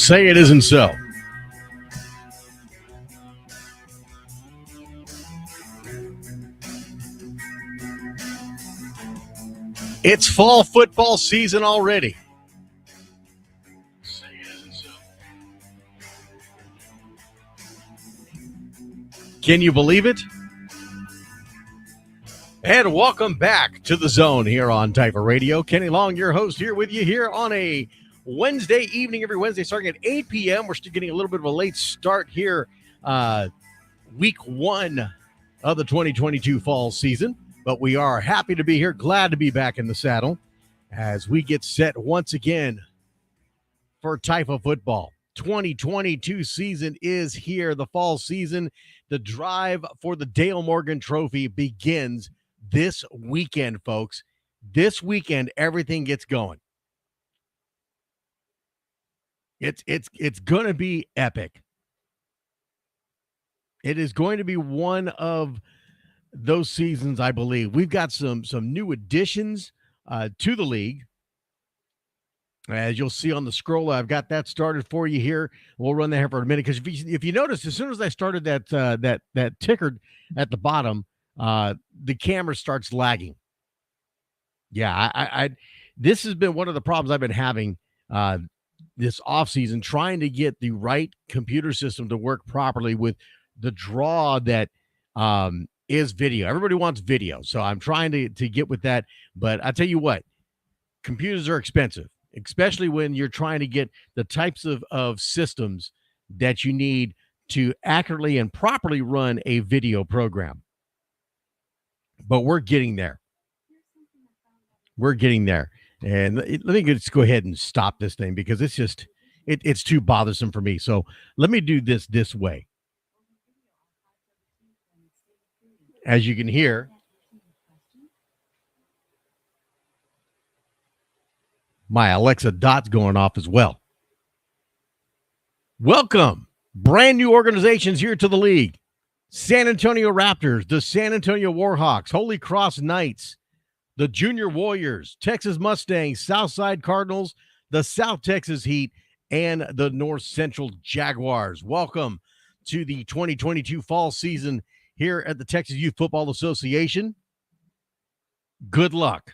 Say it isn't so. It's fall football season already. Say it isn't so. Can you believe it? And welcome back to the Zone here on Typer Radio. Kenny Long, your host, here with you here on a Wednesday evening, every Wednesday starting at 8 p.m. We're still getting a little bit of a late start here, week one of the 2022 fall season. But we are happy to be here, glad to be back in the saddle as we get set once again for Typer football. 2022 season is here, the fall season. The drive for the Dale Morgan Trophy begins this weekend, folks. This weekend, everything gets going. It's going to be epic. It is going to be one of those seasons, I believe. We've got some new additions to the league. As you'll see on the scroll, I've got that started for you here. We'll run that here for a minute because if you notice, as soon as I started that ticker at the bottom, the camera starts lagging. Yeah, I this has been one of the problems I've been having this offseason, trying to get the right computer system to work properly with the draw that is video. Everybody wants video, so I'm trying to get with that. But I tell you what, computers are expensive, especially when you're trying to get the types of systems that you need to accurately and properly run a video program. But we're getting there. We're getting there. And let me just go ahead and stop this thing because it's just, it's too bothersome for me. So let me do this way. As you can hear, my Alexa Dot's going off as well. Welcome. Brand new organizations here to the league. San Antonio Raptors, the San Antonio Warhawks, Holy Cross Knights, the Junior Warriors, Texas Mustangs, Southside Cardinals, the South Texas Heat, and the North Central Jaguars. Welcome to the 2022 fall season here at the Texas Youth Football Association. Good luck.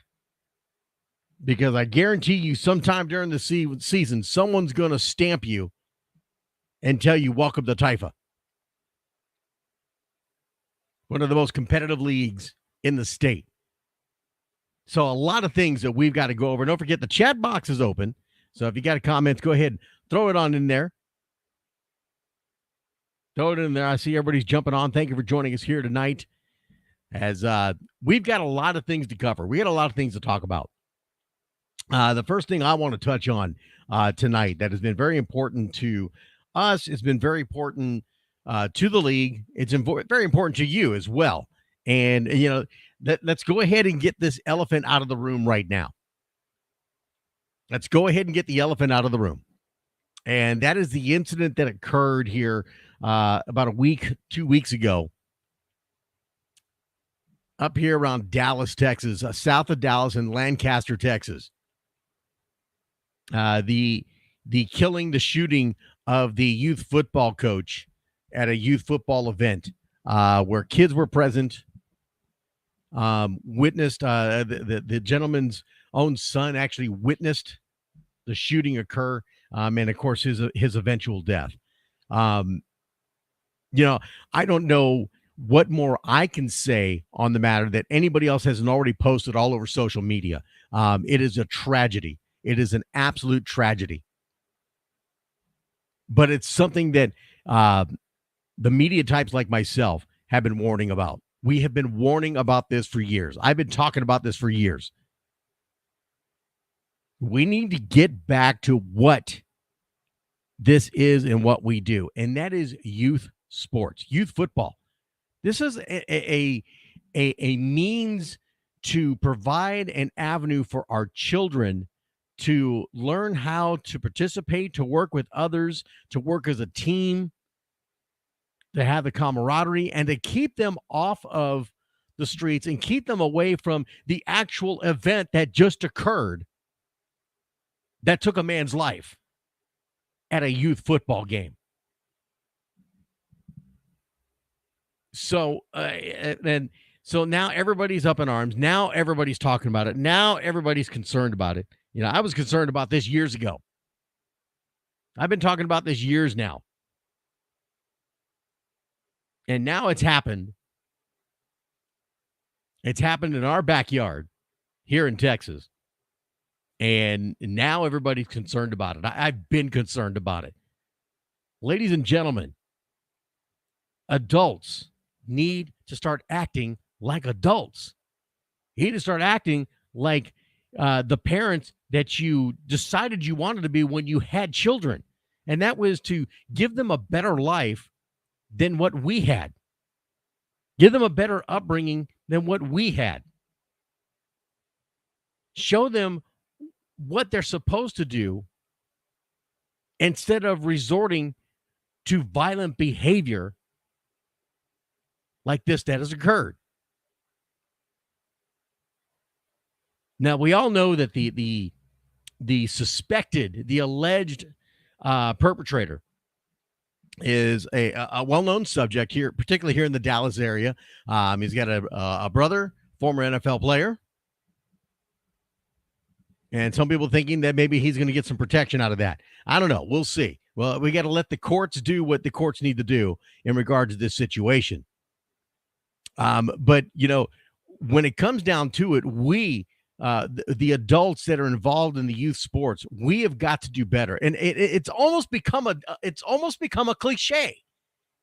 Because I guarantee you sometime during the season, someone's going to stamp you and tell you, welcome to Typha. One of the most competitive leagues in the state. So a lot of things that we've got to go over. Don't forget the chat box is open. So if you got comments, go ahead and throw it on in there. Throw it in there. I see everybody's jumping on. Thank you for joining us here tonight as we've got a lot of things to cover. We got a lot of things to talk about. The first thing I want to touch on tonight that has been very important to us, it's been very important to the league. It's very important to you as well. And, you know, let's go ahead and get this elephant out of the room right now. Let's go ahead and get the elephant out of the room. And that is the incident that occurred here about 2 weeks ago up here around Dallas, Texas, south of Dallas in Lancaster, Texas. The killing, the shooting of the youth football coach at a youth football event where kids were present. Witnessed the gentleman's own son actually witnessed the shooting occur, and of course his eventual death. You know, I don't know what more I can say on the matter that anybody else hasn't already posted all over social media. It is a tragedy. It is an absolute tragedy. But it's something that the media types like myself have been warning about. We have been warning about this for years. I've been talking about this for years. We need to get back to what this is and what we do, and that is youth sports, youth football. This is a means to provide an avenue for our children to learn how to participate, to work with others, to work as a team, to have the camaraderie, and to keep them off of the streets and keep them away from the actual event that just occurred that took a man's life. at a youth football game. So, and so now everybody's up in arms. Now everybody's talking about it. Now everybody's concerned about it. I was concerned about this years ago. I've been talking about this years now. And now it's happened. It's happened in our backyard here in Texas. And now everybody's concerned about it. I've been concerned about it. Ladies and gentlemen, adults need to start acting like adults. You need to start acting like the parents that you decided you wanted to be when you had children. And that was to give them a better life than what we had. Give them a better upbringing than what we had. Show them what they're supposed to do instead of resorting to violent behavior like this that has occurred. Now, we all know that the suspected, the alleged perpetrator is a well-known subject here, particularly here in the Dallas area. He's got a brother, former NFL player. And some people thinking that maybe he's going to get some protection out of that. I don't know. We'll see. Well, we got to let the courts do what the courts need to do in regard to this situation. But, when it comes down to it, we, the adults that are involved in the youth sports, we have got to do better. And it's almost become a cliche.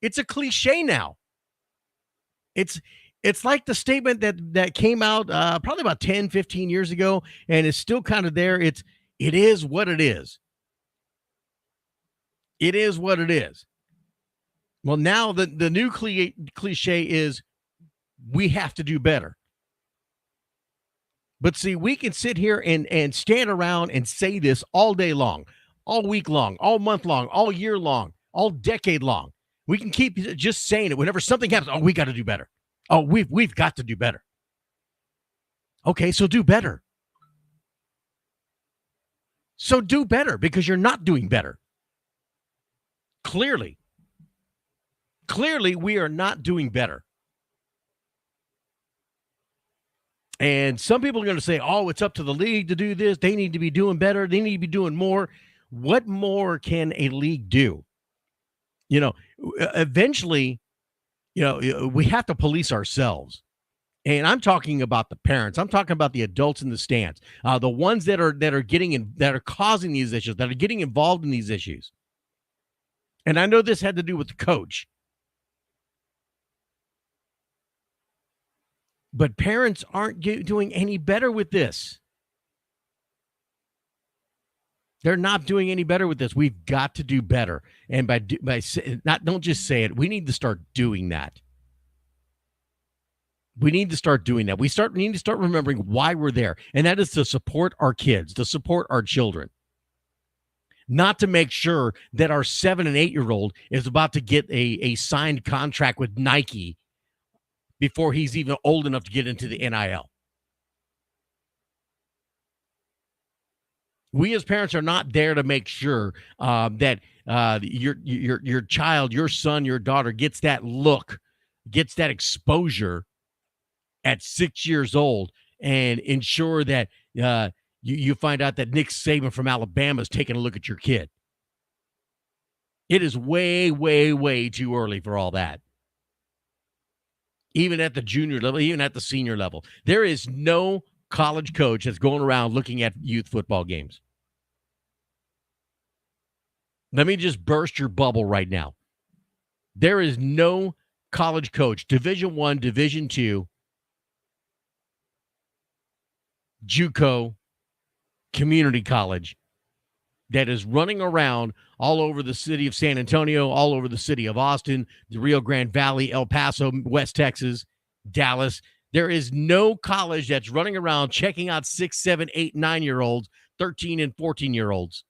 It's a cliche now. It's like the statement that came out probably about 10, 15 years ago, and it's still kind of there. It is what it is. It is what it is. Well, now the new cliche is we have to do better. But see, we can sit here and stand around and say this all day long, all week long, all month long, all year long, all decade long. We can keep just saying it whenever something happens. Oh, we got to do better. Oh, we've got to do better. Okay, so do better. So do better, because you're not doing better. Clearly, we are not doing better. And some people are going to say, oh, it's up to the league to do this. They need to be doing better. They need to be doing more. What more can a league do? Eventually, we have to police ourselves. And I'm talking about the parents. I'm talking about the adults in the stands, the ones that are causing these issues, that are getting involved in these issues. And I know this had to do with the coach. But parents aren't doing any better with this. They're not doing any better with this. We've got to do better. And don't just say it. We need to start doing that. We need to start doing that. We need to start remembering why we're there. And that is to support our kids, to support our children. Not to make sure that our 7 and 8-year-old is about to get a signed contract with Nike before he's even old enough to get into the NIL. We as parents are not there to make sure that your child, your son, your daughter gets that look, gets that exposure at 6 years old, and ensure that you find out that Nick Saban from Alabama is taking a look at your kid. It is way, way, way too early for all that. Even at the junior level, even at the senior level, there is no college coach that's going around looking at youth football games. Let me just burst your bubble right now. There is no college coach, Division I, Division II, JUCO, community college, that is running around all over the city of San Antonio, all over the city of Austin, the Rio Grande Valley, El Paso, West Texas, Dallas. There is no college that's running around checking out 6, 7, 8, 9-year-olds, 13 and 14-year-olds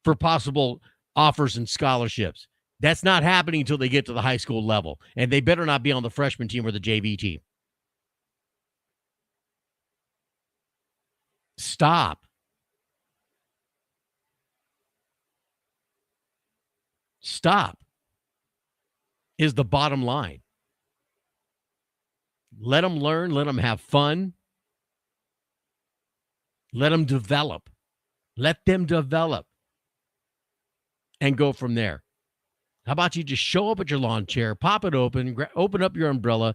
for possible offers and scholarships. That's not happening until they get to the high school level, and they better not be on the freshman team or the JV team. Stop. Stop is the bottom line. Let them learn. Let them have fun. Let them develop. Let them develop and go from there. How about you just show up at your lawn chair, pop it open, open up your umbrella,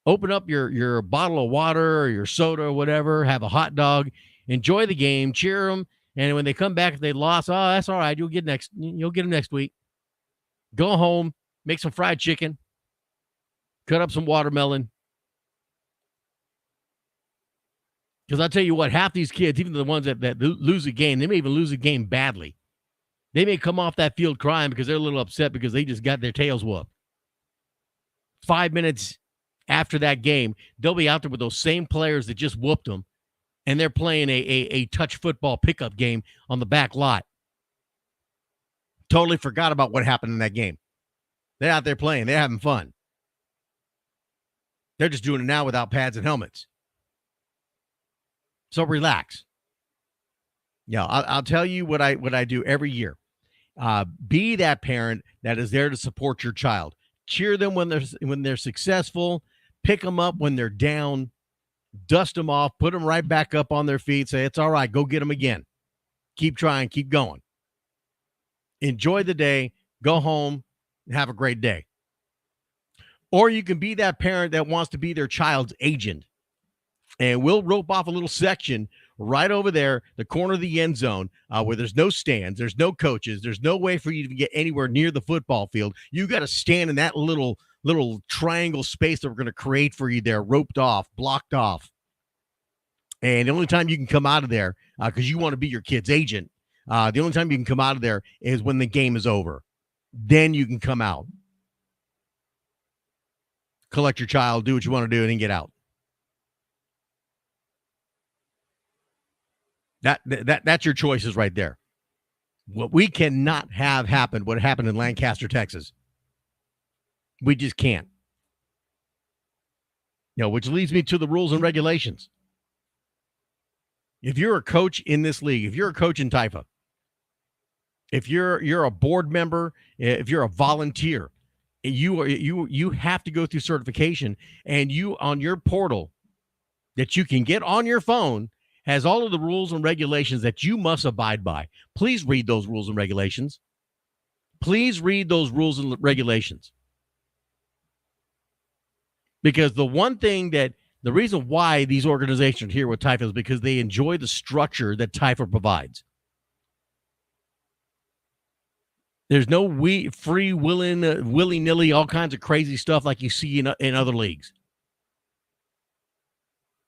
open up your bottle of water or your soda or whatever, have a hot dog, enjoy the game, cheer them, and when they come back, if they lost, oh, that's all right. You'll get them next week. Go home, make some fried chicken, cut up some watermelon. Because I'll tell you what, half these kids, even the ones that lose a game, they may even lose a game badly. They may come off that field crying because they're a little upset because they just got their tails whooped. 5 minutes after that game, they'll be out there with those same players that just whooped them, and they're playing a touch football pickup game on the back lot. Totally forgot about what happened in that game. They're out there playing. They're having fun. They're just doing it now without pads and helmets. So relax. Yeah, I'll tell you what I do every year. Be that parent that is there to support your child. Cheer them when they're successful. Pick them up when they're down. Dust them off. Put them right back up on their feet. Say, it's all right. Go get them again. Keep trying. Keep going. Enjoy the day. Go home and have a great day. Or you can be that parent that wants to be their child's agent. And we'll rope off a little section right over there, the corner of the end zone, where there's no stands, there's no coaches, there's no way for you to get anywhere near the football field. You got to stand in that little triangle space that we're going to create for you there, roped off, blocked off. And the only time you can come out of there, because you want to be your kid's agent, the only time you can come out of there is when the game is over. Then you can come out, collect your child, do what you want to do, and then get out. That's your choices right there. What we cannot have happen, what happened in Lancaster, Texas. We just can't. Which leads me to the rules and regulations. If you're a coach in this league, if you're a coach in Taifa, if you're a board member, if you're a volunteer, you have to go through certification, and you on your portal that you can get on your phone has all of the rules and regulations that you must abide by. Please read those rules and regulations. Please read those rules and regulations. Because the reason why these organizations are here with Taifa is because they enjoy the structure that Taifa provides. There's no free willing, willy-nilly, all kinds of crazy stuff like you see in other leagues.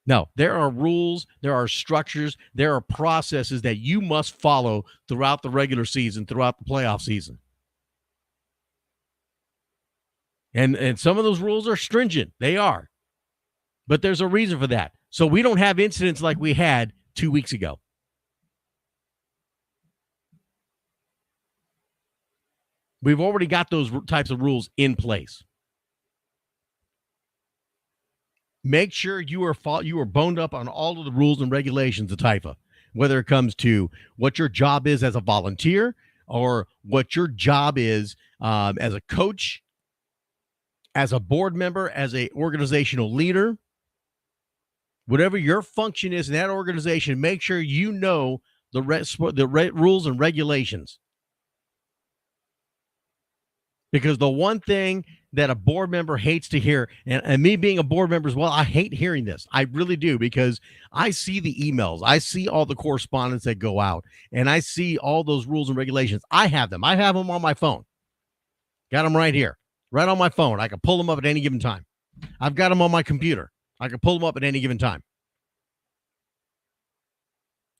No, there are rules, there are structures, there are processes that you must follow throughout the regular season, throughout the playoff season. And some of those rules are stringent. They are. But there's a reason for that. So we don't have incidents like we had 2 weeks ago. We've already got those types of rules in place. Make sure you are boned up on all of the rules and regulations of Taifa, whether it comes to what your job is as a volunteer or what your job is as a coach, as a board member, as an organizational leader. Whatever your function is in that organization, make sure you know the rules and regulations. Because the one thing that a board member hates to hear, and me being a board member as well, I hate hearing this. I really do, because I see the emails. I see all the correspondence that go out, and I see all those rules and regulations. I have them. I have them on my phone. Got them right here, right on my phone. I can pull them up at any given time. I've got them on my computer. I can pull them up at any given time.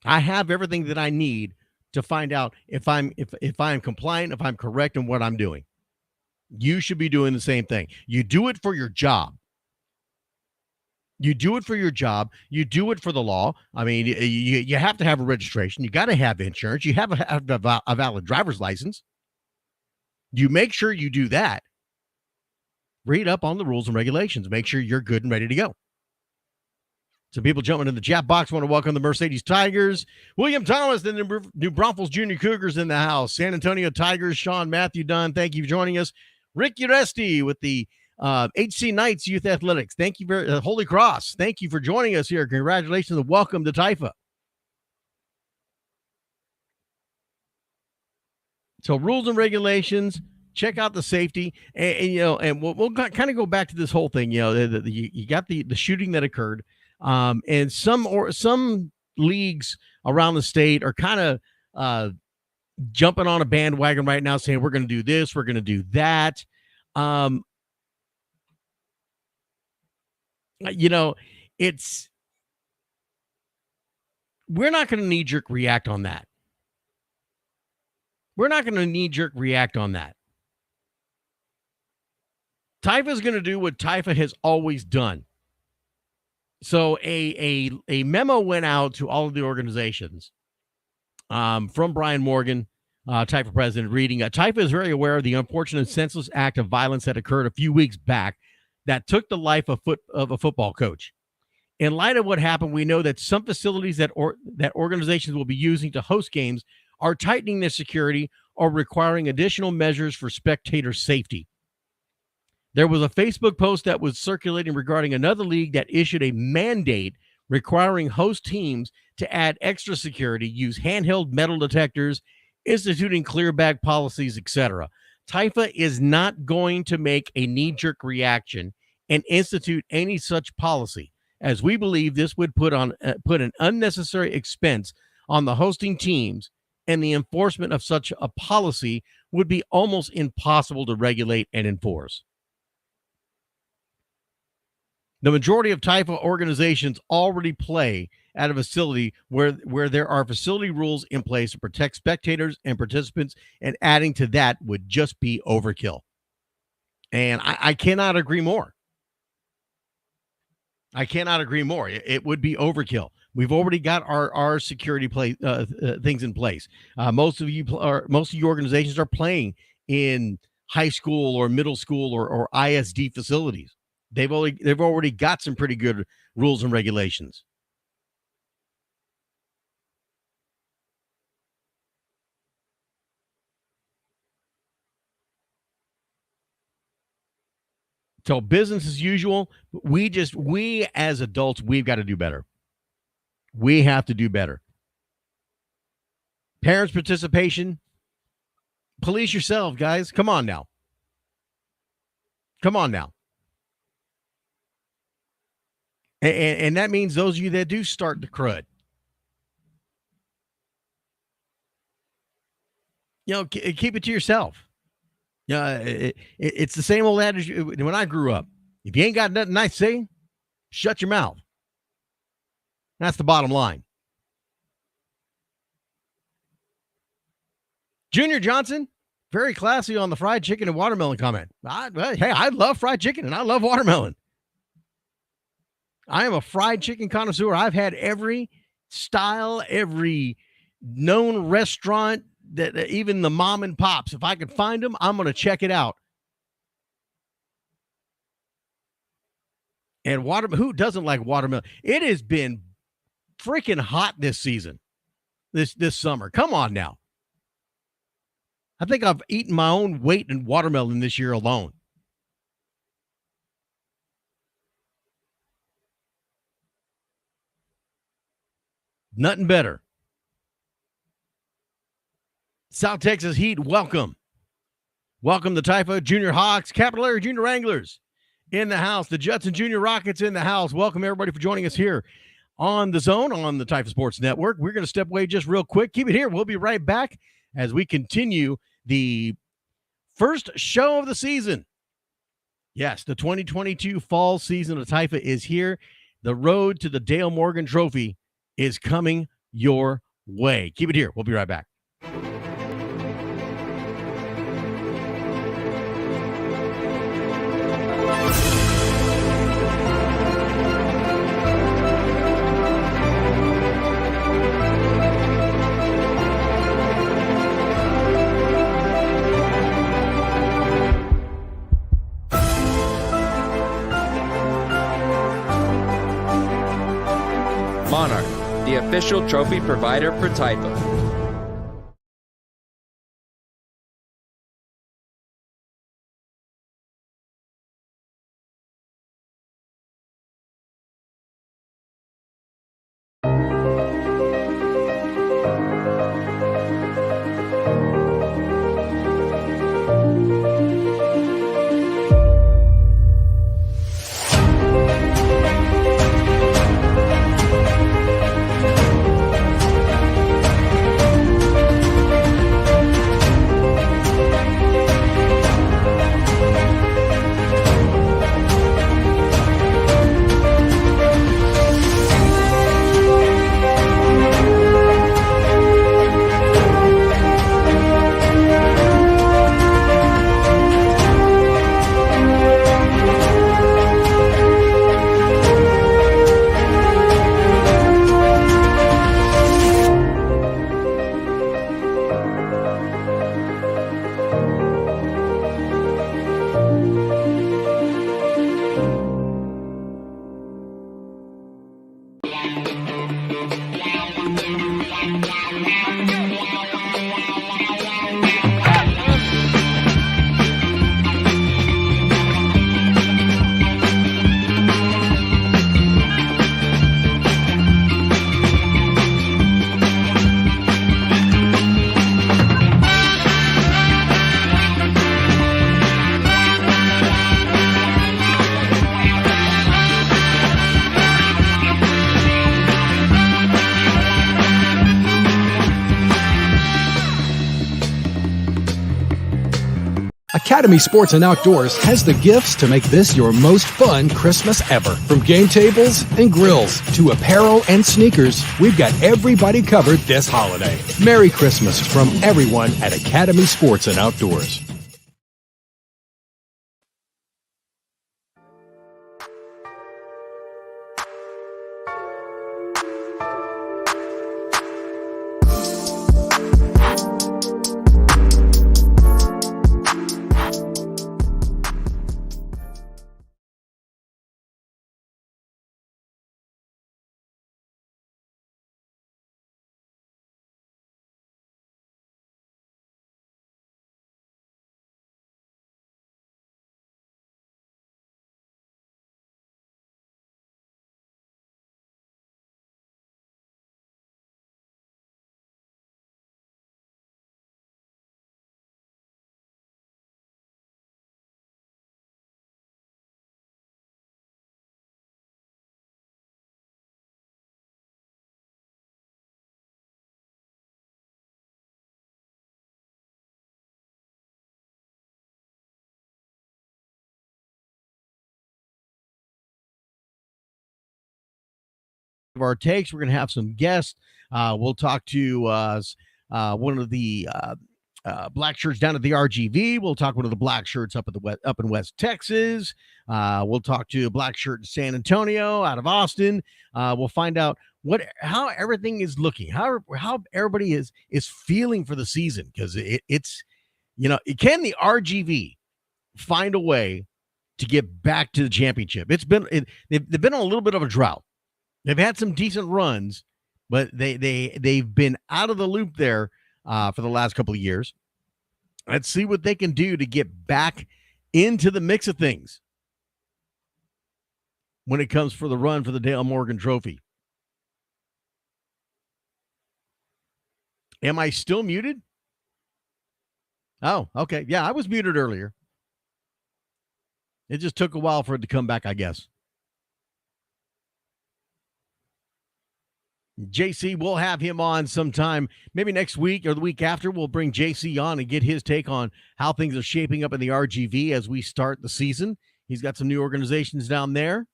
I have everything that I need to find out if I'm compliant, if I'm correct in what I'm doing. You should be doing the same thing. You do it for your job. You do it for your job. You do it for the law. I mean, you have to have a registration. You got to have insurance. You have a valid driver's license. You make sure you do that. Read up on the rules and regulations. Make sure you're good and ready to go. Some people jumping in the chat box want to welcome the Mercedes Tigers. William Thomas, the New Braunfels Junior Cougars in the house. San Antonio Tigers, Sean Matthew Dunn, thank you for joining us. Rick Uresti with the HC Knights Youth Athletics. Thank you very Holy Cross. Thank you for joining us here. Congratulations and welcome to Taifa. So rules and regulations, check out the safety, and we'll kind of go back to this whole thing. You got the shooting that occurred. And some leagues around the state are kind of jumping on a bandwagon right now saying, we're going to do this, we're going to do that. We're not going to knee-jerk react on that. Taifa is going to do what Taifa has always done. So a memo went out to all of the organizations from Brian Morgan, Taifa president, reading, Taifa is very aware of the unfortunate senseless act of violence that occurred a few weeks back that took the life of a football coach. In light of what happened, we know that some facilities that organizations will be using to host games are tightening their security or requiring additional measures for spectator safety. There was a Facebook post that was circulating regarding another league that issued a mandate requiring host teams to add extra security, use handheld metal detectors, instituting clear bag policies, etc. Taifa is not going to make a knee-jerk reaction and institute any such policy, as we believe this would put an unnecessary expense on the hosting teams, and the enforcement of such a policy would be almost impossible to regulate and enforce. The majority of Taifa organizations already play at a facility where there are facility rules in place to protect spectators and participants, and adding to that would just be overkill. And I cannot agree more. It would be overkill. We've already got our security things in place. Most of your organizations are playing in high school or middle school or ISD facilities. They've already got some pretty good rules and regulations. So business as usual. We as adults, we've got to do better. We have to do better. Parents' participation. Police yourself, guys. Come on now. And that means those of you that do start the crud. Keep it to yourself. It's the same old adage when I grew up. If you ain't got nothing nice to say, shut your mouth. That's the bottom line. Junior Johnson, very classy on the fried chicken and watermelon comment. I love fried chicken and I love watermelon. I am a fried chicken connoisseur. I've had every style, every known restaurant, that even the mom and pops. If I could find them, I'm going to check it out. And who doesn't like watermelon? It has been freaking hot this season, this summer. Come on now. I think I've eaten my own weight in watermelon this year alone. Nothing better. South Texas Heat, welcome. Welcome to Taifa. Junior Hawks, Capital Area Junior Wranglers in the house. The Judson Junior Rockets in the house. Welcome, everybody, for joining us here on The Zone on the Taifa Sports Network. We're going to step away just real quick. Keep it here. We'll be right back as we continue the first show of the season. Yes, the 2022 fall season of Taifa is here. The road to the Dale Morgan Trophy is coming your way. Keep it here. We'll be right back. official trophy provider for Typo. Academy Sports and Outdoors has the gifts to make this your most fun Christmas ever. From game tables and grills to apparel and sneakers, we've got everybody covered this holiday. Merry Christmas from everyone at Academy Sports and Outdoors. Of our takes, we're going to have some guests. We'll talk to one of the black shirts down at the RGV. We'll talk one of the black shirts up in West Texas. We'll talk to a black shirt in San Antonio, out of Austin. We'll find out how everything is looking, how everybody is feeling for the season, because it's can the RGV find a way to get back to the championship? They've been on a little bit of a drought. They've had some decent runs, but they've been out of the loop there for the last couple of years. Let's see what they can do to get back into the mix of things when it comes for the run for the Dale Morgan Trophy. Am I still muted? Oh, okay. Yeah, I was muted earlier. It just took a while for it to come back, I guess. JC, we'll have him on sometime, maybe next week or the week after. We'll bring JC on and get his take on how things are shaping up in the RGV as we start the season. He's got some new organizations down there.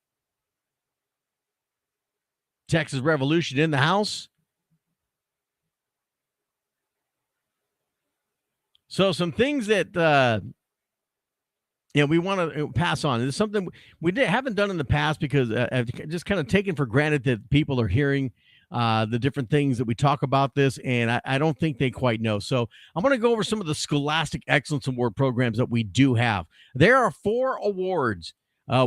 Texas Revolution in the house. So some things that we want to pass on. It's something we haven't done in the past because I've just kind of taken for granted that people are hearing the different things that we talk about this, and I don't think they quite know. So I'm going to go over some of the Scholastic Excellence Award programs that we do have. There are 4 awards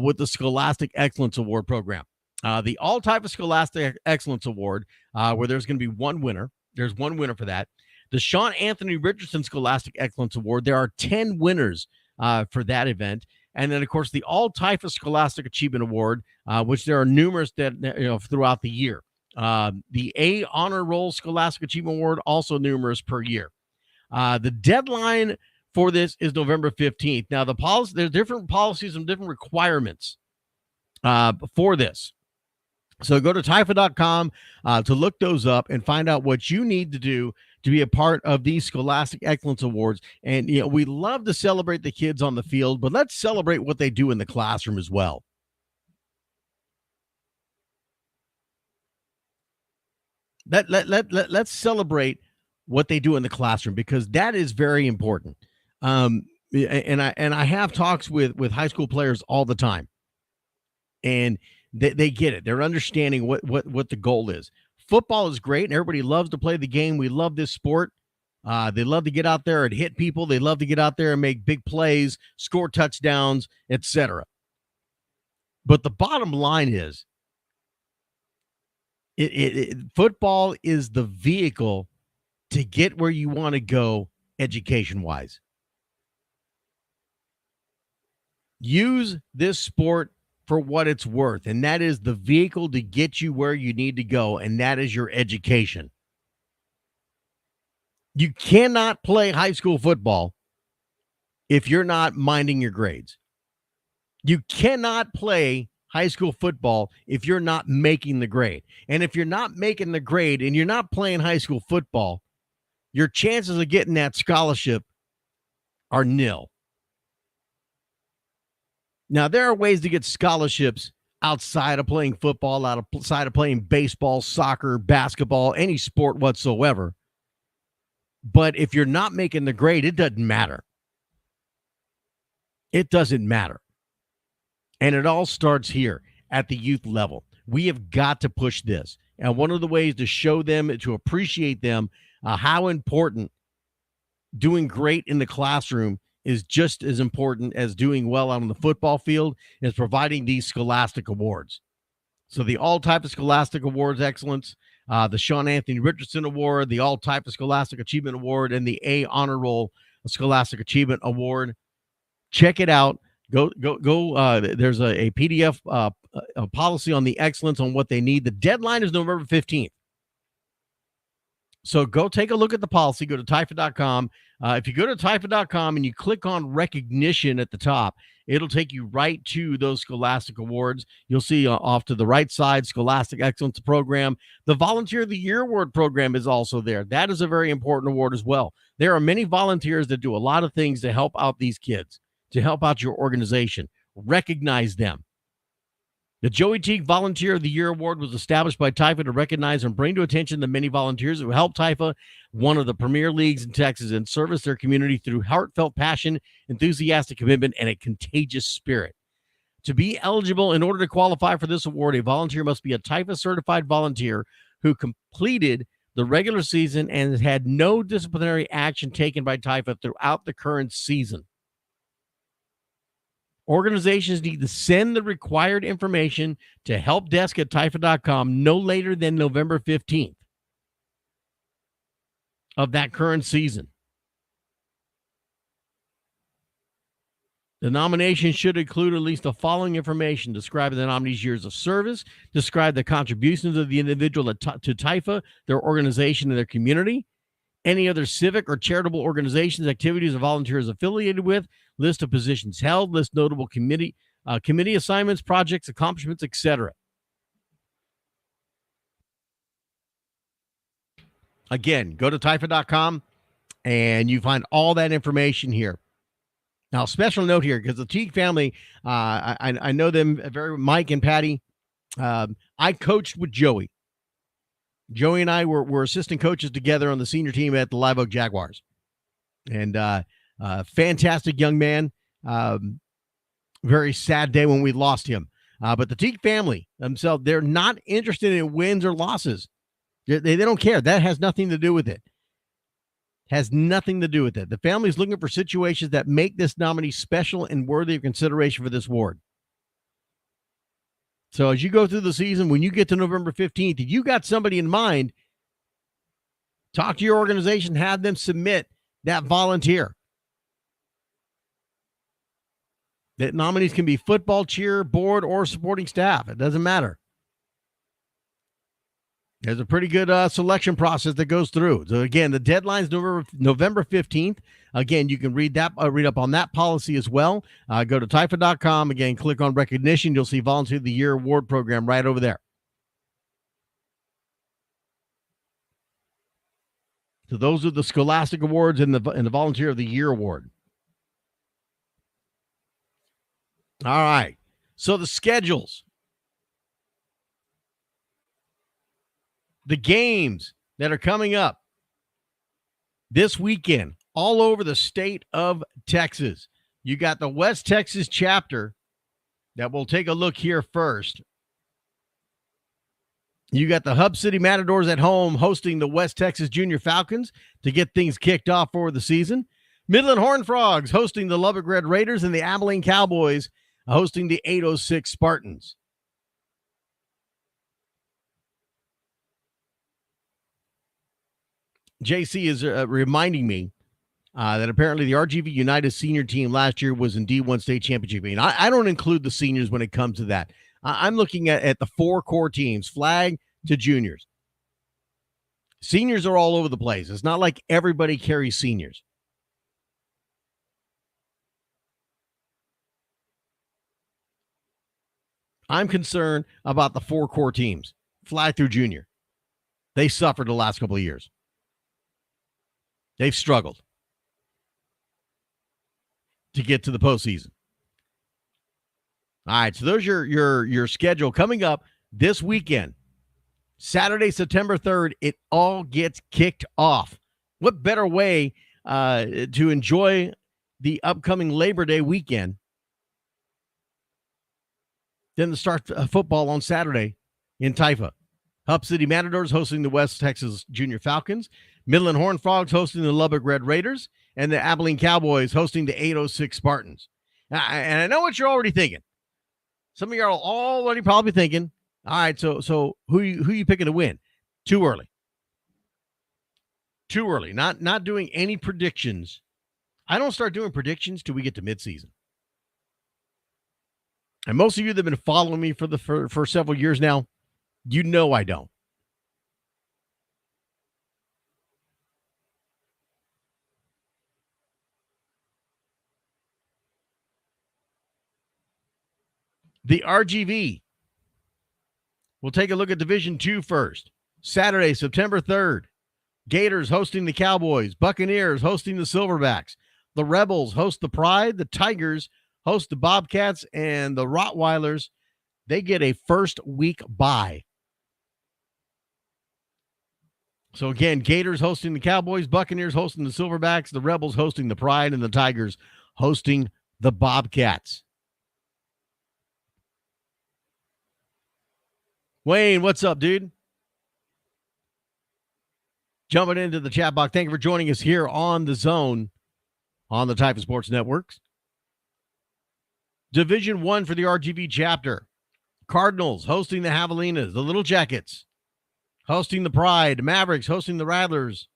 with the Scholastic Excellence Award program. The All Type of Scholastic Excellence Award, where there's going to be one winner. There's one winner for that. The Sean Anthony Richardson Scholastic Excellence Award, there are 10 winners for that event. And then, of course, the All Type of Scholastic Achievement Award, which there are numerous that throughout the year. The A Honor Roll Scholastic Achievement Award, also numerous per year. The deadline for this is November 15th. Now, there's different policies and different requirements for this. So go to TIFA.com to look those up and find out what you need to do to be a part of these Scholastic Excellence Awards. And, we love to celebrate the kids on the field, but let's celebrate what they do in the classroom as well. Let's celebrate what they do in the classroom, because that is very important. And I have talks with high school players all the time, and they get it. They're understanding what the goal is. Football is great, and everybody loves to play the game. We love this sport. They love to get out there and hit people. They love to get out there and make big plays, score touchdowns, etc. But the bottom line is, football is the vehicle to get where you want to go education-wise. Use this sport for what it's worth, and that is the vehicle to get you where you need to go, and that is your education. You cannot play high school football if you're not minding your grades. You cannot play high school football if you're not making the grade. And if you're not making the grade and you're not playing high school football, your chances of getting that scholarship are nil. Now, there are ways to get scholarships outside of playing football, outside of playing baseball, soccer, basketball, any sport whatsoever. But if you're not making the grade, it doesn't matter. It doesn't matter. And it all starts here at the youth level. We have got to push this. And one of the ways to show them, to appreciate them, how important doing great in the classroom is just as important as doing well out on the football field, is providing these Scholastic Awards. So the All Type of Scholastic Awards Excellence, the Sean Anthony Richardson Award, the All Type of Scholastic Achievement Award, and the A Honor Roll Scholastic Achievement Award. Check it out. Go. There's a PDF a policy on the excellence on what they need. The deadline is November 15th. So go take a look at the policy. Go to TIFA.com. If you go to TIFA.com and you click on recognition at the top, it'll take you right to those Scholastic Awards. You'll see off to the right side, Scholastic Excellence Program. The Volunteer of the Year Award program is also there. That is a very important award as well. There are many volunteers that do a lot of things to help out these kids, to help out your organization. Recognize them. The Joey Teague Volunteer of the Year Award was established by TIFA to recognize and bring to attention the many volunteers who help TIFA, one of the premier leagues in Texas, and service their community through heartfelt passion, enthusiastic commitment, and a contagious spirit. To be eligible, in order to qualify for this award, a volunteer must be a TIFA certified volunteer who completed the regular season and has had no disciplinary action taken by TIFA throughout the current season. Organizations need to send the required information to helpdesk at TIFA.com no later than November 15th of that current season. The nomination should include at least the following information: describe the nominee's years of service, describe the contributions of the individual to TIFA, their organization, and their community, any other civic or charitable organizations, activities, or volunteers affiliated with, list of positions held, list notable committee assignments, projects, accomplishments, etc. Again, go to TIFA.com and you find all that information here. Now, special note here, because the Teague family, I know them very, Mike and Patty. I coached with Joey. Joey and I were assistant coaches together on the senior team at the Live Oak Jaguars. And fantastic young man. Very sad day when we lost him. But the Teague family themselves, they're not interested in wins or losses. They don't care. That has nothing to do with it. Has nothing to do with it. The family is looking for situations that make this nominee special and worthy of consideration for this award. So as you go through the season, when you get to November 15th, if you got somebody in mind, talk to your organization, have them submit that volunteer. That nominees can be football, cheer, board, or supporting staff. It doesn't matter. There's a pretty good selection process that goes through. So again, the deadline is November 15th. Again, you can read up on that policy as well. Go to TIFA.com. Again, click on recognition. You'll see Volunteer of the Year award program right over there. So those are the Scholastic Awards and the Volunteer of the Year award. All right. So the schedules. The games that are coming up this weekend all over the state of Texas. You got the West Texas chapter that we'll take a look here first. You got the Hub City Matadors at home hosting the West Texas Junior Falcons to get things kicked off for the season. Midland Horned Frogs hosting the Lubbock Red Raiders, and the Abilene Cowboys hosting the 806 Spartans. JC is reminding me that apparently the RGV United senior team last year was in D1 state championship game. I don't include the seniors when it comes to that. I'm looking at the four core teams, flag to juniors. Seniors are all over the place. It's not like everybody carries seniors. I'm concerned about the four core teams, flag through junior. They suffered the last couple of years. They've struggled to get to the postseason. All right, so there's your schedule coming up this weekend. Saturday, September 3rd, it all gets kicked off. What better way to enjoy the upcoming Labor Day weekend than to start football on Saturday in Taifa? Hub City Matadors hosting the West Texas Junior Falcons. Midland Horned Frogs hosting the Lubbock Red Raiders, and the Abilene Cowboys hosting the 806 Spartans. And I know what you're already thinking. Some of you are already probably thinking, all right, so who you picking to win? Too early. Too early. Not doing any predictions. I don't start doing predictions till we get to midseason. And most of you that have been following me for several years now, you know I don't. The RGV. We'll take a look at Division II first. Saturday, September 3rd. Gators hosting the Cowboys. Buccaneers hosting the Silverbacks. The Rebels host the Pride. The Tigers host the Bobcats. And the Rottweilers, they get a first week bye. So again, Gators hosting the Cowboys. Buccaneers hosting the Silverbacks. The Rebels hosting the Pride. And the Tigers hosting the Bobcats. Wayne, what's up, dude? Jumping into the chat box. Thank you for joining us here on The Zone on the Taifa Sports Networks. Division I for the RGV chapter. Cardinals hosting the Javelinas. The Little Jackets hosting the Pride. Mavericks hosting the Rattlers.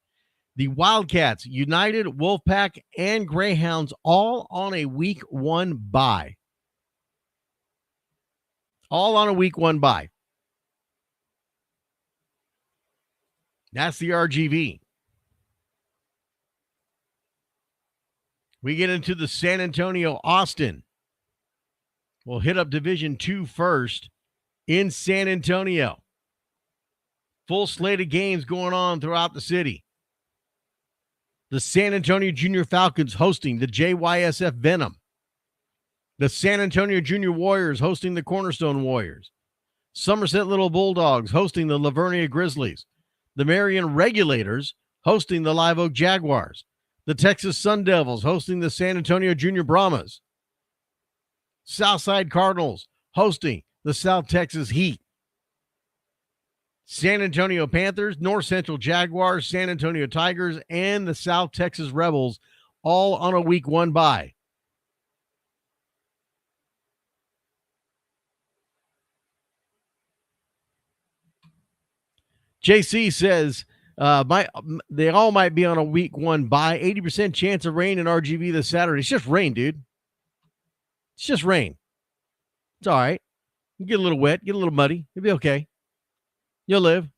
The Wildcats, United, Wolfpack, and Greyhounds all on a week 1 bye. All on a week 1 bye. That's the RGV. We get into the San Antonio Austin. We'll hit up Division II first in San Antonio. Full slate of games going on throughout the city. The San Antonio Junior Falcons hosting the JYSF Venom. The San Antonio Junior Warriors hosting the Cornerstone Warriors. Somerset Little Bulldogs hosting the Lavernia Grizzlies. The Marion Regulators hosting the Live Oak Jaguars. The Texas Sun Devils hosting the San Antonio Junior Brahmas. Southside Cardinals hosting the South Texas Heat. San Antonio Panthers, North Central Jaguars, San Antonio Tigers, and the South Texas Rebels all on a week 1 bye. JC says they all might be on a week 1 bye. 80% chance of rain in RGV this Saturday. It's just rain, dude. It's just rain. It's all right. You get a little wet, get a little muddy. You'll be okay. You'll live.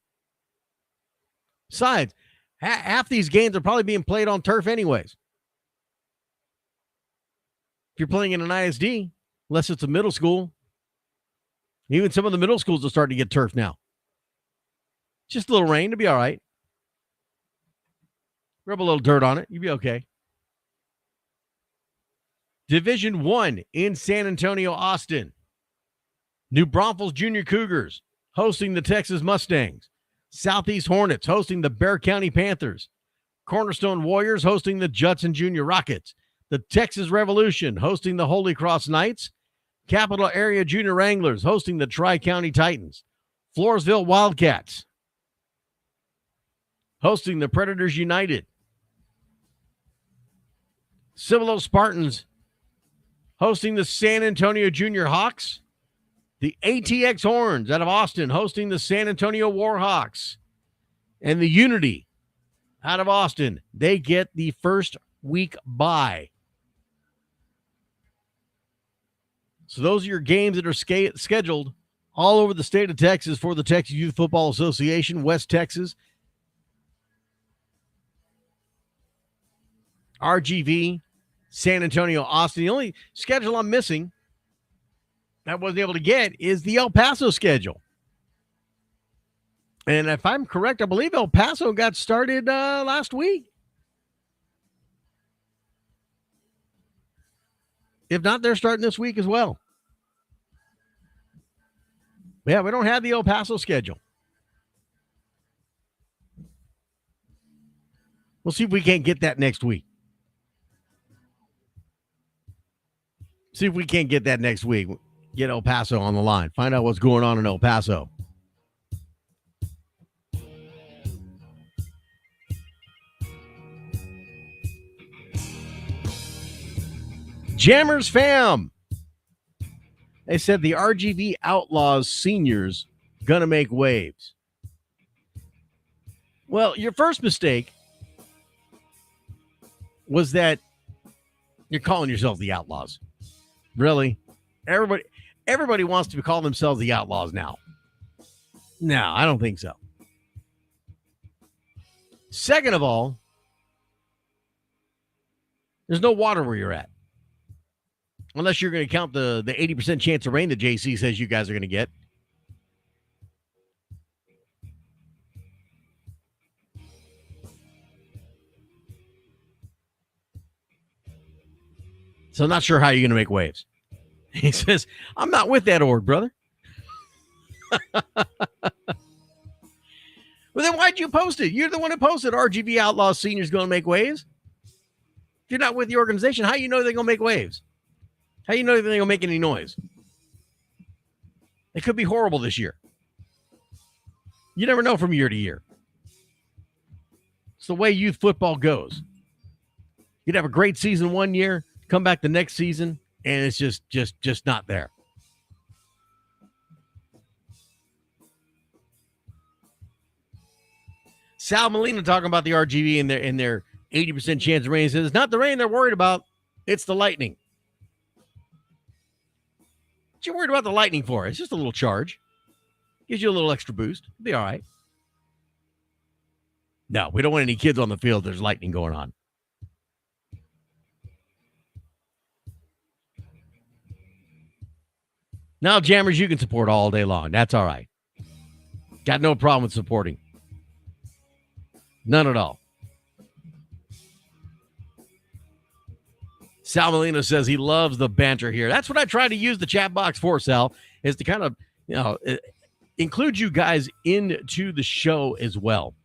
Besides, half these games are probably being played on turf anyways. If you're playing in an ISD, unless it's a middle school, even some of the middle schools are starting to get turf now. Just a little rain to be all right. Rub a little dirt on it. You'll be okay. Division 1 in San Antonio, Austin. New Braunfels Junior Cougars hosting the Texas Mustangs. Southeast Hornets hosting the Bexar County Panthers. Cornerstone Warriors hosting the Judson Junior Rockets. The Texas Revolution hosting the Holy Cross Knights. Capital Area Junior Wranglers hosting the Tri-County Titans. Floresville Wildcats hosting the Predators United. Cibolo Spartans hosting the San Antonio Junior Hawks. The ATX Horns out of Austin hosting the San Antonio Warhawks. And the Unity out of Austin, they get the first week bye. So those are your games that are scheduled all over the state of Texas for the Texas Youth Football Association, West Texas. RGV, San Antonio, Austin. The only schedule I'm missing that I wasn't able to get is the El Paso schedule. And if I'm correct, I believe El Paso got started last week. If not, they're starting this week as well. Yeah, we don't have the El Paso schedule. We'll see if we can't get that next week. See if we can't get that next week. Get El Paso on the line. Find out what's going on in El Paso. Jammers fam. They said the RGV Outlaws seniors gonna make waves. Well, your first mistake was that you're calling yourself the Outlaws. Really? Everybody wants to call themselves the Outlaws now. No, I don't think so. Second of all, there's no water where you're at. Unless you're going to count the 80% chance of rain that JC says you guys are going to get. So I'm not sure how you're going to make waves. He says, I'm not with that org, brother. Well, then why'd you post it? You're the one who posted RGV Outlaws Seniors going to make waves. If you're not with the organization, how you know they're going to make waves? How you know they're going to make any noise? It could be horrible this year. You never know from year to year. It's the way youth football goes. You'd have a great season one year, come back the next season, and it's just not there. Sal Molina talking about the RGV and their 80% chance of rain. He says it's not the rain they're worried about, it's the lightning. What you worried about the lightning for? It's just a little charge. Gives you a little extra boost. It'll be all right. No, we don't want any kids on the field. There's lightning going on. Now, Jammers, you can support all day long. That's all right. Got no problem with supporting. None at all. Sal Molina says he loves the banter here. That's what I try to use the chat box for, Sal, is to kind of, include you guys into the show as well.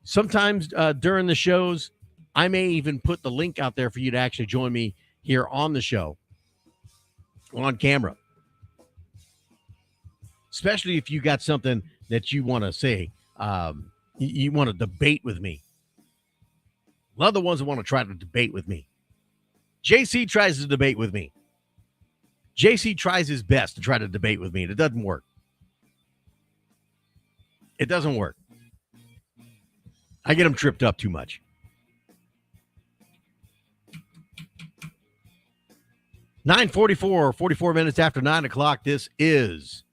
Sometimes during the shows, I may even put the link out there for you to actually join me here on the show, on camera. Especially if you got something that you want to say, you want to debate with me. Love the ones that want to try to debate with me. JC tries to debate with me. JC tries his best to try to debate with me, and it doesn't work. It doesn't work. I get them tripped up too much. .44 minutes after 9 o'clock. This is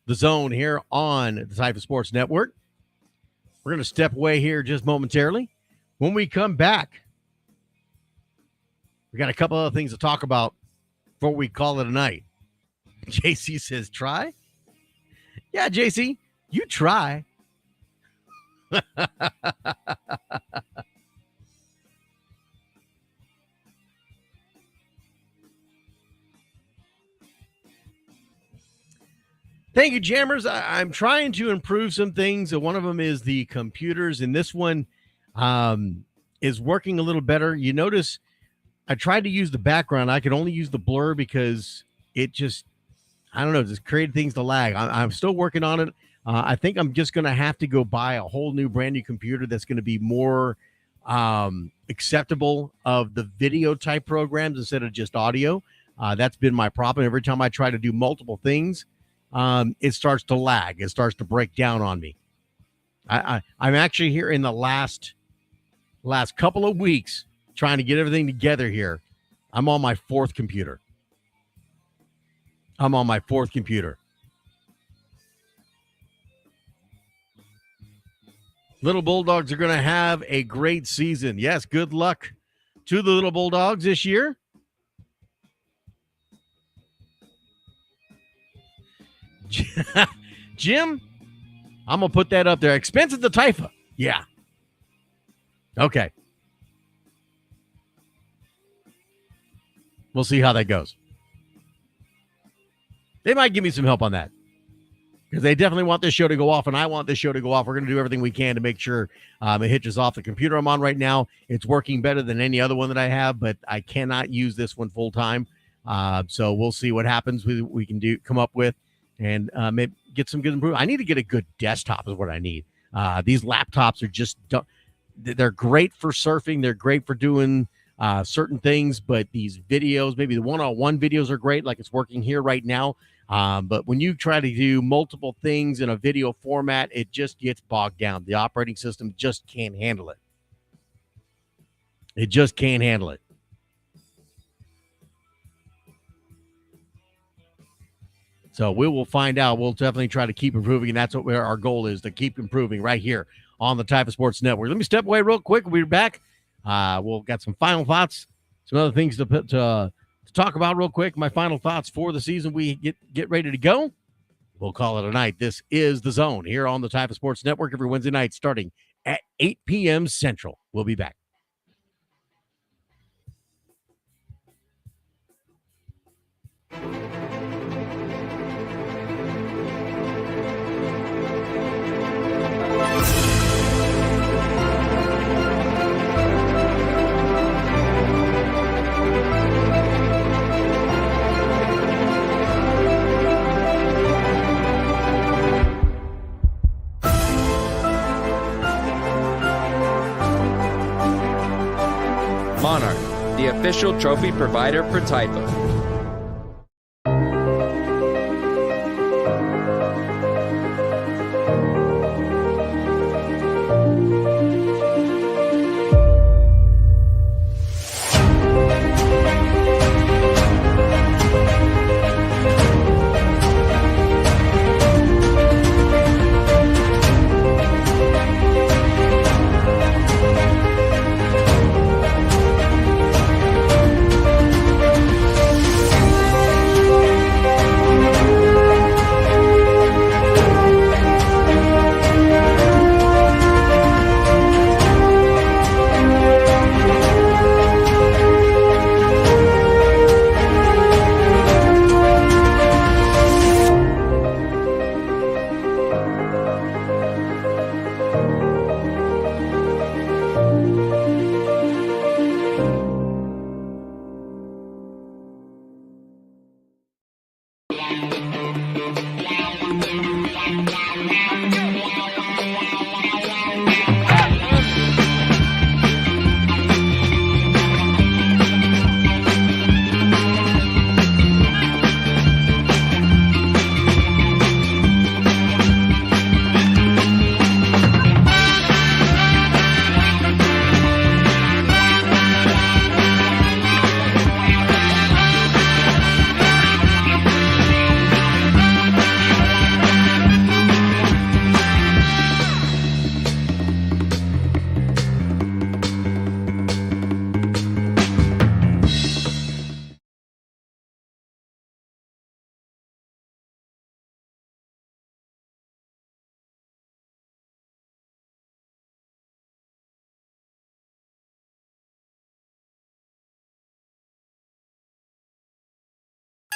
The Zone here on the Type of Sports Network. We're going to step away here just momentarily. When we come back, we got a couple other things to talk about before we call it a night. JC says, try? Yeah, JC, you try. Thank you, Jammers. I'm trying to improve some things. One of them is the computers, and this one is working a little better. You notice I tried to use the background. I could only use the blur because it just, I don't know, just created things to lag. I'm still working on it. I think I'm just going to have to go buy a whole new brand new computer that's going to be more acceptable of the video type programs instead of just audio. That's been my problem. Every time I try to do multiple things, it starts to lag. It starts to break down on me. I'm actually here in the last couple of weeks trying to get everything together here. I'm on my fourth computer. Little Bulldogs are going to have a great season. Yes, good luck to the Little Bulldogs this year. Jim, I'm going to put that up there. Expensive to Taifa. Yeah. Okay. We'll see how that goes. They might give me some help on that because they definitely want this show to go off, and I want this show to go off. We're going to do everything we can to make sure it hitches off. The computer I'm on right now, it's working better than any other one that I have, but I cannot use this one full time. So we'll see what happens. We can come up with and maybe get some good improvement. I need to get a good desktop is what I need. These laptops are just, they're great for surfing. They're great for doing certain things, but these videos, maybe the one-on-one videos are great, like it's working here right now. But when you try to do multiple things in a video format, it just gets bogged down. The operating system just can't handle it. It just can't handle it. So we will find out. We'll definitely try to keep improving, and that's what our goal is, to keep improving right here on the Type of Sports Network. Let me step away real quick. We'll be back. We'll got some final thoughts, some other things to talk about real quick. My final thoughts for the season. We get ready to go. We'll call it a night. This is The Zone here on the Type of Sports Network every Wednesday night starting at 8 p.m. Central. We'll be back. Monarch, the official trophy provider for Taifa.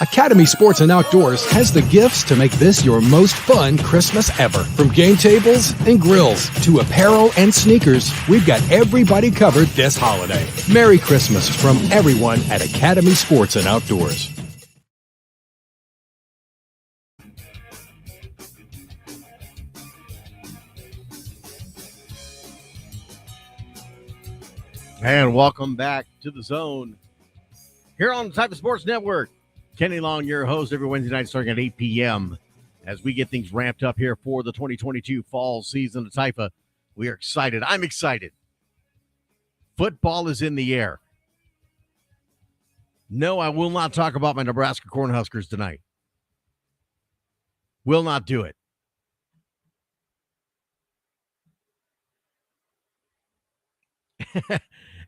Academy Sports and Outdoors has the gifts to make this your most fun Christmas ever. From game tables and grills to apparel and sneakers, we've got everybody covered this holiday. Merry Christmas from everyone at Academy Sports and Outdoors. And welcome back to the Zone here on the Type of Sports Network. Kenny Long, your host, every Wednesday night starting at 8 p.m. as we get things ramped up here for the 2022 fall season of Typa. We are excited. I'm excited. Football is in the air. No, I will not talk about my Nebraska Cornhuskers tonight. Will not do it.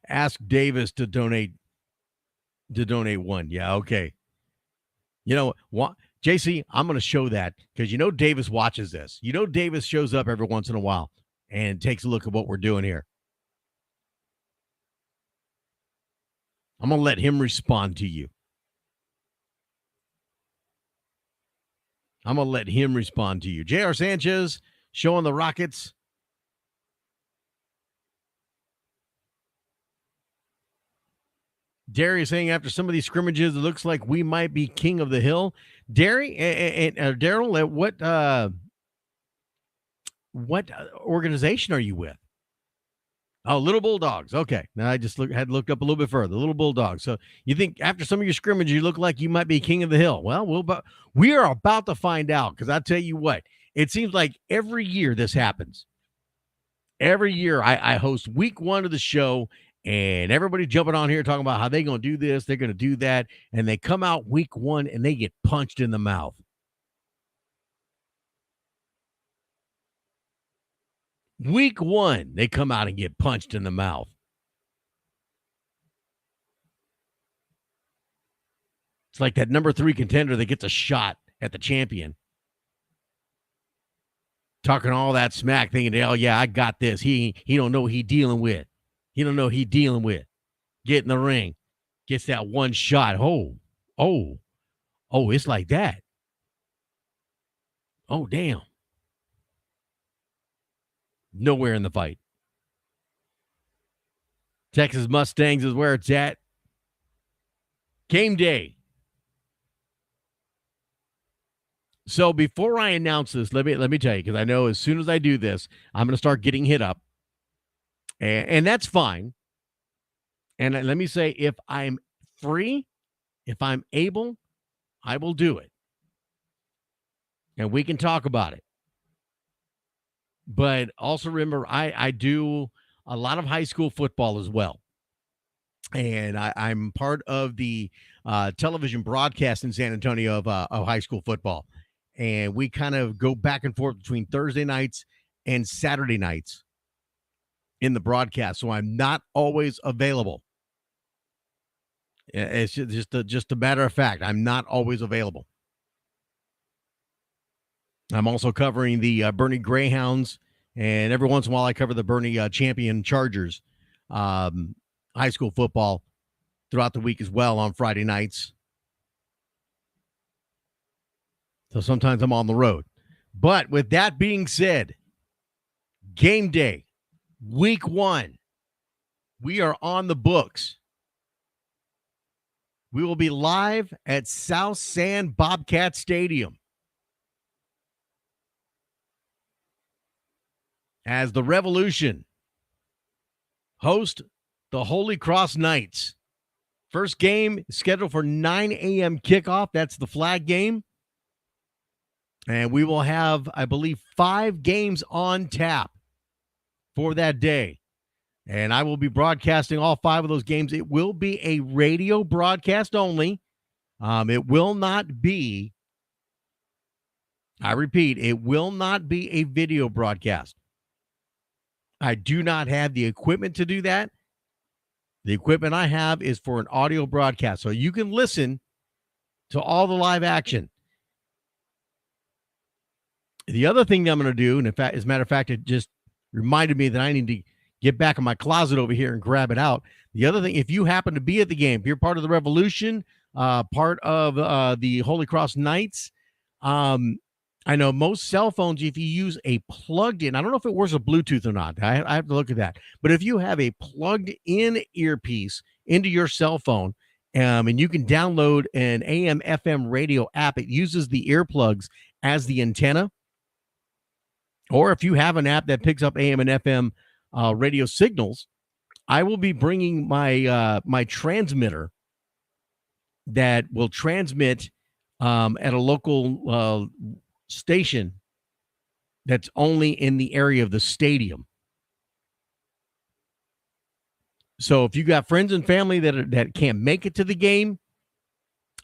Ask Davis to donate one. Yeah, okay. You know what, JC, I'm going to show that because you know Davis watches this. You know Davis shows up every once in a while and takes a look at what we're doing here. I'm going to let him respond to you. J.R. Sanchez showing the Rockets. Darius saying after some of these scrimmages, it looks like we might be king of the hill. Daryl, what organization are you with? Oh, Little Bulldogs. Okay. Now I just had looked up a little bit further. Little Bulldogs. So you think after some of your scrimmages, you look like you might be king of the hill. Well, we are about to find out because I tell you what, it seems like every year this happens. Every year I host week one of the show. And everybody jumping on here talking about how they're going to do this, they're going to do that. And they come out week one and they get punched in the mouth. Week one, they come out and get punched in the mouth. It's like that number 3 contender that gets a shot at the champion. Talking all that smack, thinking, oh, yeah, I got this. He don't know what he's dealing with. He don't know what he's dealing with. Get in the ring. Gets that one shot. Oh, it's like that. Oh, damn. Nowhere in the fight. Texas Mustangs is where it's at. Game day. So before I announce this, let me tell you, because I know as soon as I do this, I'm going to start getting hit up. And that's fine. And let me say, if I'm free, if I'm able, I will do it. And we can talk about it. But also remember, I do a lot of high school football as well. And I'm part of the television broadcast in San Antonio of high school football. And we kind of go back and forth between Thursday nights and Saturday nights in the broadcast, so I'm not always available. It's just a matter of fact. I'm not always available. I'm also covering the Bernie Greyhounds, and every once in a while I cover the Bernie Champion Chargers high school football throughout the week as well on Friday nights. So sometimes I'm on the road. But with that being said, game day. Week one, we are on the books. We will be live at South San Bobcat Stadium as the Revolution host the Holy Cross Knights. First game is scheduled for 9 a.m. kickoff. That's the flag game. And we will have, I believe, 5 games on tap for that day. And I will be broadcasting all 5 of those games. It will be a radio broadcast only. It will not be, I repeat, it will not be a video broadcast. I do not have the equipment to do that. The equipment I have is for an audio broadcast. So you can listen to all the live action. The other thing that I'm going to do, and in fact, as a matter of fact, it just reminded me that I need to get back in my closet over here and grab it out. The other thing, if you happen to be at the game, if you're part of the Revolution, part of the Holy Cross Knights. I know most cell phones, if you use a plugged in, I don't know if it works with Bluetooth or not. I have to look at that. But if you have a plugged in earpiece into your cell phone, and you can download an AM FM radio app, it uses the earplugs as the antenna. Or if you have an app that picks up AM and FM radio signals, I will be bringing my transmitter that will transmit at a local station that's only in the area of the stadium. So if you got friends and family that can't make it to the game,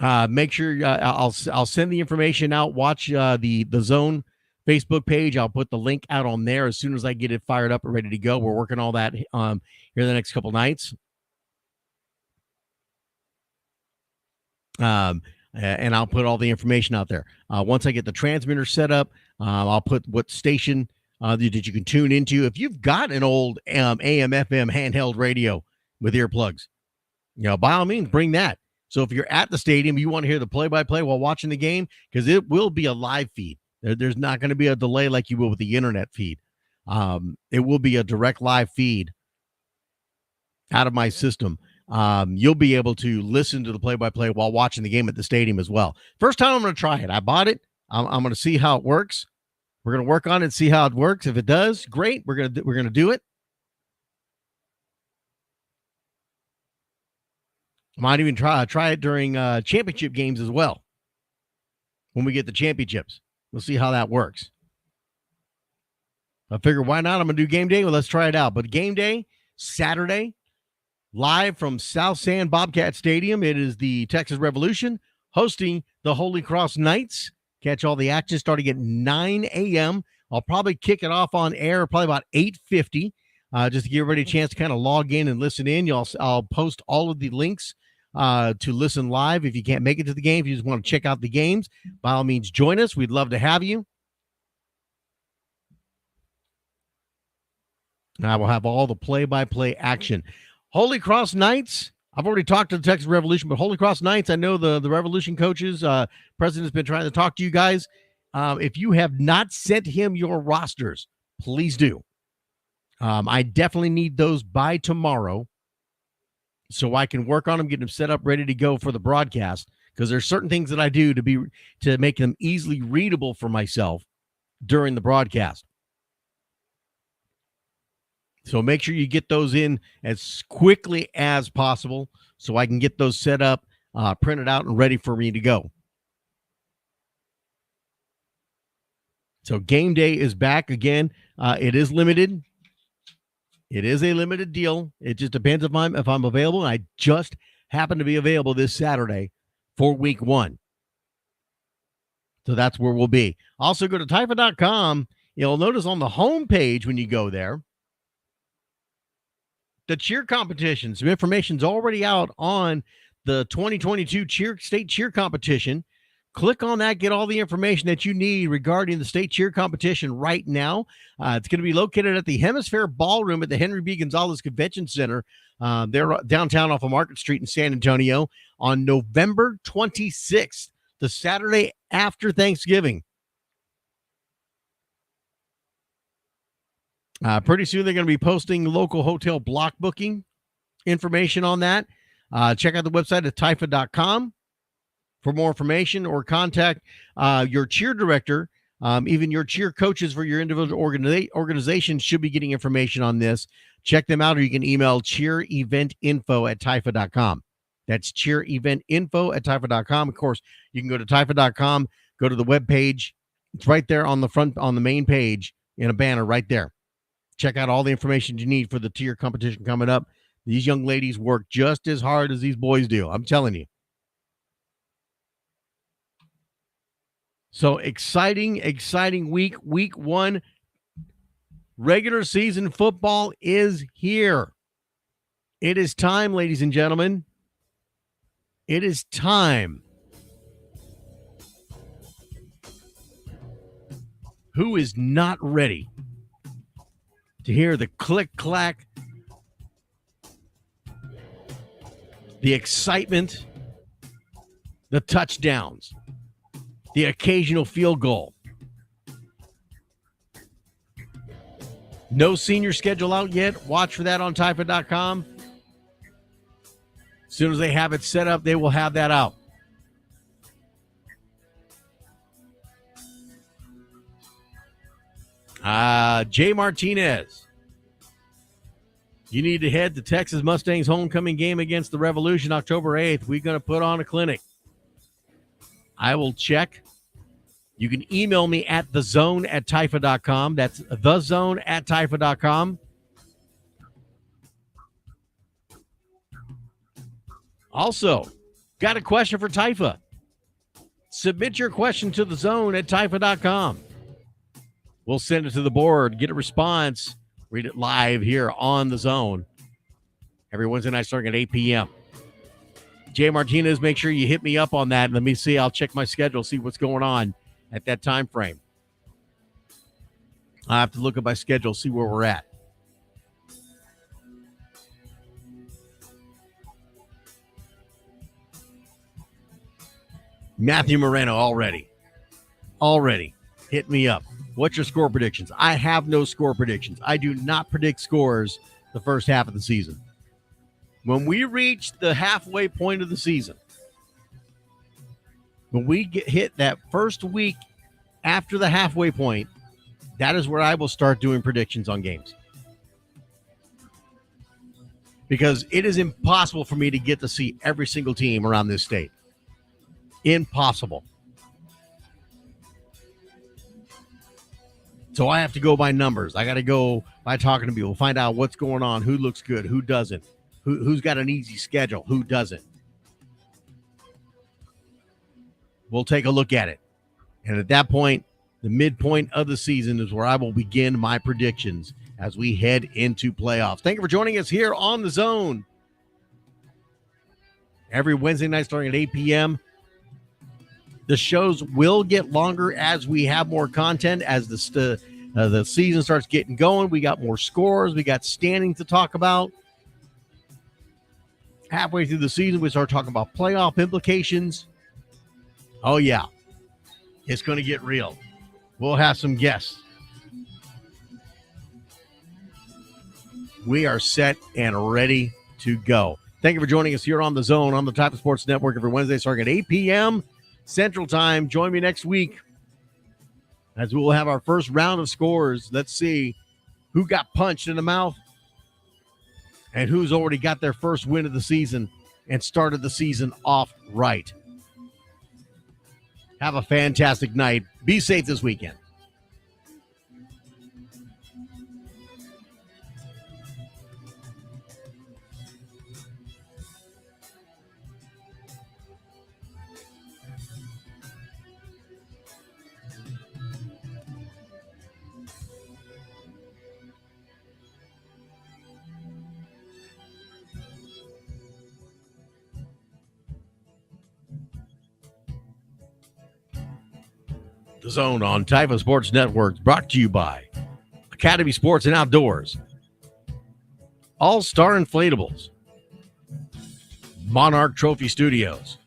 make sure I'll send the information out. Watch the Zone Facebook page. I'll put the link out on there as soon as I get it fired up and ready to go. We're working all that here the next couple nights. And I'll put all the information out there. Once I get the transmitter set up, I'll put what station that you can tune into. If you've got an old AM, FM handheld radio with earplugs, by all means, bring that. So if you're at the stadium, you want to hear the play-by-play while watching the game, because it will be a live feed. There's not going to be a delay like you will with the internet feed. It will be a direct live feed out of my system. You'll be able to listen to the play-by-play while watching the game at the stadium as well. First time I'm going to try it. I bought it. I'm going to see how it works. We're going to work on it and see how it works. If it does, great. We're going to do it. I might even try it during championship games as well. When we get the championships, we'll see how that works. I figure, why not? I'm going to do game day. Well, let's try it out. But game day, Saturday, live from South San Bobcat Stadium. It is the Texas Revolution hosting the Holy Cross Knights. Catch all the action starting at 9 a.m. I'll probably kick it off on air probably about 8:50, just to give everybody a chance to kind of log in and listen in. I'll post all of the links to listen live. If you can't make it to the game, if you just want to check out the games, by all means, join us. We'd love to have you. I will have all the play-by-play action. Holy Cross Knights, I've already talked to the Texas Revolution, but Holy Cross Knights, I know the Revolution coaches, president's been trying to talk to you guys. If you have not sent him your rosters, please do. I definitely need those by tomorrow so I can work on them, get them set up, ready to go for the broadcast, because there's certain things that I do to make them easily readable for myself during the broadcast. So make sure you get those in as quickly as possible so I can get those set up, printed out, and ready for me to go. So game day is back again. It is limited. It is a limited deal. It just depends if I'm available. And I just happen to be available this Saturday for week 1. So that's where we'll be. Also go to Typha.com. You'll notice on the home page when you go there, the cheer competition. Some information's already out on the 2022 state cheer competition. Click on that, get all the information that you need regarding the state cheer competition right now. It's going to be located at the Hemisphere Ballroom at the Henry B. Gonzalez Convention Center. They're downtown off of Market Street in San Antonio on November 26th, the Saturday after Thanksgiving. Pretty soon they're going to be posting local hotel block booking information on that. Check out the website at Typha.com for more information, or contact your cheer director. Even your cheer coaches for your individual organization should be getting information on this. Check them out, or you can email cheereventinfo@Typha.com. That's cheereventinfo@Typha.com. Of course, you can go to Typha.com, go to the webpage. It's right there on the front, on the main page in a banner right there. Check out all the information you need for the tier competition coming up. These young ladies work just as hard as these boys do. I'm telling you. So exciting week. Week 1. Regular season football is here. It is time, ladies and gentlemen. It is time. Who is not ready to hear the click-clack, the excitement, the touchdowns, the occasional field goal. No senior schedule out yet. Watch for that on Typha.com. As soon as they have it set up, they will have that out. Jay Martinez. You need to head to Texas Mustangs homecoming game against the Revolution October 8th. We're going to put on a clinic. I will check. You can email me at thezone@typha.com. That's thezone@typha.com. Also, got a question for Typha? Submit your question to the zone at typha.com. We'll send it to the board, get a response, read it live here on the zone. Every Wednesday night starting at 8 p.m. Jay Martinez, make sure you hit me up on that. Let me see. I'll check my schedule, see what's going on at that time frame. I have to look at my schedule, see where we're at. Matthew Moreno already hit me up. What's your score predictions? I have no score predictions. I do not predict scores the first half of the season. When we reach the halfway point of the season, when we hit that first week after the halfway point, that is where I will start doing predictions on games. Because it is impossible for me to get to see every single team around this state. Impossible. So I have to go by numbers. I got to go by talking to people, find out what's going on, who looks good, who doesn't, who's got an easy schedule, who doesn't. We'll take a look at it. And at that point, the midpoint of the season is where I will begin my predictions as we head into playoffs. Thank you for joining us here on The Zone. Every Wednesday night starting at 8 p.m. The shows will get longer as we have more content, as the season starts getting going. We got more scores. We got standings to talk about. Halfway through the season, we start talking about playoff implications. Oh, yeah. It's going to get real. We'll have some guests. We are set and ready to go. Thank you for joining us here on The Zone on the Typha Sports Network every Wednesday starting at 8 p.m. Central Time. Join me next week as we will have our first round of scores. Let's see who got punched in the mouth and who's already got their first win of the season and started the season off right. Have a fantastic night. Be safe this weekend. The Zone on Typha Sports Network, brought to you by Academy Sports and Outdoors, All-Star Inflatables, Monarch Trophy Studios,